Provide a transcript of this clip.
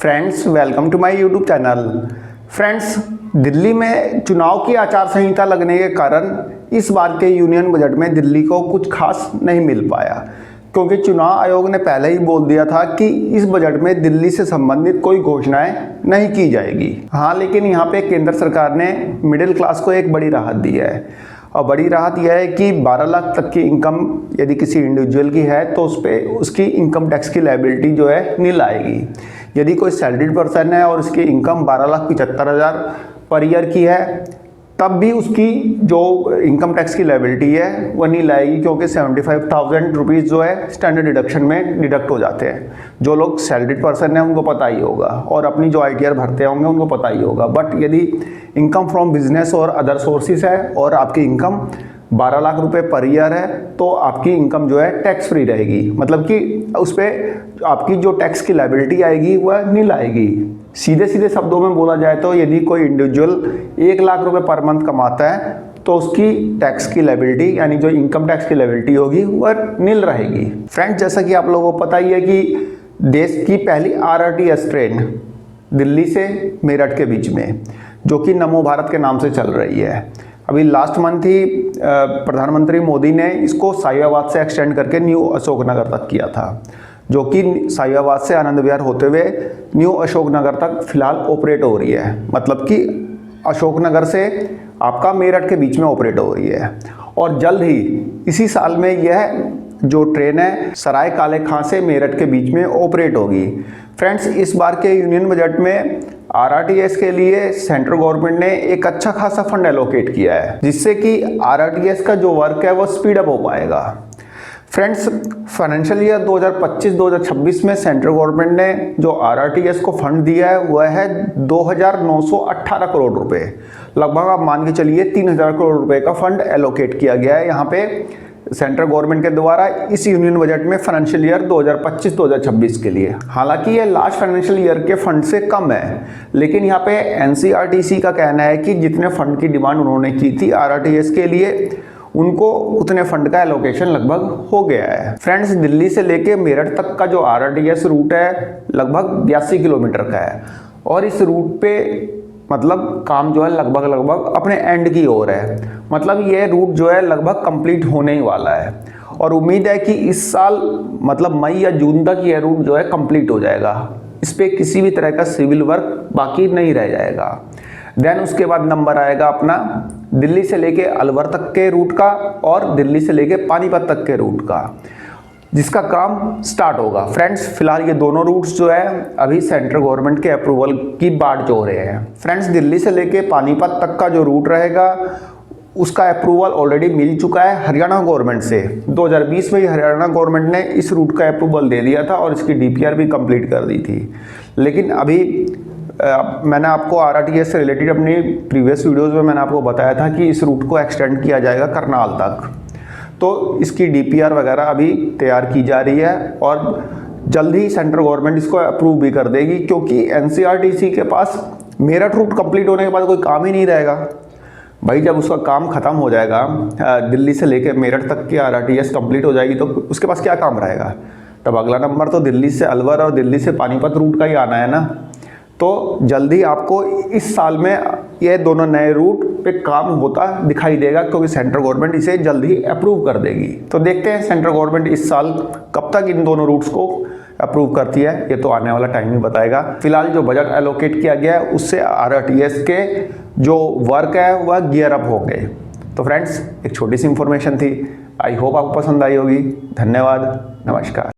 Friends, welcome to my YouTube channel. Friends, Delhi में चुनाव की आचार संहिता लगने के कारण इस बार के यूनियन बजट में दिल्ली को कुछ खास नहीं मिल पाया, क्योंकि चुनाव आयोग ने पहले ही बोल दिया था कि इस बजट में दिल्ली से संबंधित कोई घोषणाएं नहीं की जाएगी। हाँ, लेकिन यहाँ पे केंद्र सरकार ने मिडिल क्लास को एक बड़ी राहत दी है, और बड़ी राहत यह है कि 12 लाख तक की इनकम यदि किसी इंडिविजुअल की है तो उस पर उसकी इनकम टैक्स की लायबिलिटी जो है नील आएगी। यदि कोई सैलरीड पर्सन है और उसकी इनकम 12,75,000 पर ईयर की है, तब भी उसकी जो इनकम टैक्स की लायबिलिटी है वह नील आएगी, क्योंकि 75,000 रुपीज़ जो है स्टैंडर्ड डिडक्शन में डिडक्ट हो जाते हैं। जो लोग सैलरीड पर्सन हैं उनको पता ही होगा, और अपनी जो ITR भरते होंगे उनको पता ही होगा। बट यदि इनकम फ्रॉम बिजनेस और अदर सोर्सेज है और आपकी इनकम 12 लाख रुपए पर ईयर है, तो आपकी इनकम जो है टैक्स फ्री रहेगी, मतलब कि उस पर आपकी जो टैक्स की लायबिलिटी आएगी वह नील आएगी। सीधे सीधे शब्दों में बोला जाए तो यदि कोई इंडिविजुअल 1 लाख रुपए पर मंथ कमाता है तो उसकी टैक्स की लायबिलिटी यानी जो इनकम टैक्स की लायबिलिटी होगी वह नील रहेगी। फ्रेंड्स, जैसा कि आप लोगों को पता ही है कि देश की पहली RRTS ट्रेन दिल्ली से मेरठ के बीच में, जो कि नमो भारत के नाम से चल रही है, अभी लास्ट मंथ ही प्रधानमंत्री मोदी ने इसको साहिबाबाद से एक्सटेंड करके न्यू अशोकनगर तक किया था, जो कि साहिबाबाद से आनंद विहार होते हुए न्यू अशोकनगर तक फिलहाल ऑपरेट हो रही है। मतलब कि अशोकनगर से आपका मेरठ के बीच में ऑपरेट हो रही है, और जल्द ही इसी साल में यह जो ट्रेन है सराय काले खां से मेरठ के बीच में ऑपरेट होगी। फ्रेंड्स, इस बार के यूनियन बजट में RRTS के लिए सेंट्रल गवर्नमेंट ने एक अच्छा खासा फंड एलोकेट किया है, जिससे कि RRTS का जो वर्क है वो स्पीड अप हो पाएगा। फ्रेंड्स, फाइनेंशियल ईयर 2025-2026 में सेंट्रल गवर्नमेंट ने जो RRTS को फंड दिया है वह है 2,918 करोड़ रुपए। लगभग आप मान के चलिए 3,000 करोड़ रुपए का फंड एलोकेट किया गया है यहाँ पे सेंट्रल गवर्नमेंट के द्वारा इस यूनियन बजट में फाइनेंशियल ईयर 2025-2026 के लिए। हालांकि ये लास्ट फाइनेंशियल ईयर के फंड से कम है, लेकिन यहाँ पे NCRTC का कहना है कि जितने फंड की डिमांड उन्होंने की थी RRTS के लिए, उनको उतने फंड का एलोकेशन लगभग हो गया है। फ्रेंड्स, दिल्ली से लेके मेरठ तक का जो RRTS रूट है लगभग 82 किलोमीटर का है, और इस रूट पे मतलब काम जो है लगभग अपने एंड की ओर है। मतलब ये रूट जो है लगभग कंप्लीट होने ही वाला है, और उम्मीद है कि इस साल मतलब मई या जून तक ये रूट जो है कंप्लीट हो जाएगा। इस पे किसी भी तरह का सिविल वर्क बाकी नहीं रह जाएगा। देन उसके बाद नंबर आएगा अपना दिल्ली से लेके अलवर तक के रूट का और दिल्ली से लेके पानीपत तक के रूट का, जिसका काम स्टार्ट होगा। फ्रेंड्स, फिलहाल ये दोनों रूट्स जो है अभी सेंट्रल गवर्नमेंट के अप्रूवल की बाट जो रहे हैं। फ्रेंड्स, दिल्ली से लेके पानीपत तक का जो रूट रहेगा उसका अप्रूवल ऑलरेडी मिल चुका है हरियाणा गवर्नमेंट से। 2020 में ही हरियाणा गवर्नमेंट ने इस रूट का अप्रूवल दे दिया था और इसकी DPR भी कंप्लीट कर दी थी। लेकिन अभी मैंने आपको RRTS से रिलेटेड अपनी प्रीवियस वीडियोज़ में मैंने आपको बताया था कि इस रूट को एक्सटेंड किया जाएगा करनाल तक, तो इसकी DPR वगैरह अभी तैयार की जा रही है, और जल्द ही सेंट्रल गवर्नमेंट इसको अप्रूव भी कर देगी, क्योंकि NCRTC के पास मेरठ रूट कंप्लीट होने के बाद कोई काम ही नहीं रहेगा। भाई, जब उसका काम ख़त्म हो जाएगा, दिल्ली से लेकर मेरठ तक की RRTS कंप्लीट हो जाएगी, तो उसके पास क्या काम रहेगा? तब अगला नंबर तो दिल्ली से अलवर और दिल्ली से पानीपत रूट का ही आना है ना। तो जल्दी आपको इस साल में ये दोनों नए रूट पे काम होता दिखाई देगा, क्योंकि सेंट्रल गवर्नमेंट इसे जल्द ही अप्रूव कर देगी। तो देखते हैं सेंट्रल गवर्नमेंट इस साल कब तक इन दोनों रूट्स को अप्रूव करती है, ये तो आने वाला टाइम ही बताएगा। फिलहाल जो बजट एलोकेट किया गया है उससे RRTS के जो वर्क है वह गियर अप हो गए। तो फ्रेंड्स, एक छोटी सी इंफॉर्मेशन थी, आई होप आपको पसंद आई होगी। धन्यवाद, नमस्कार।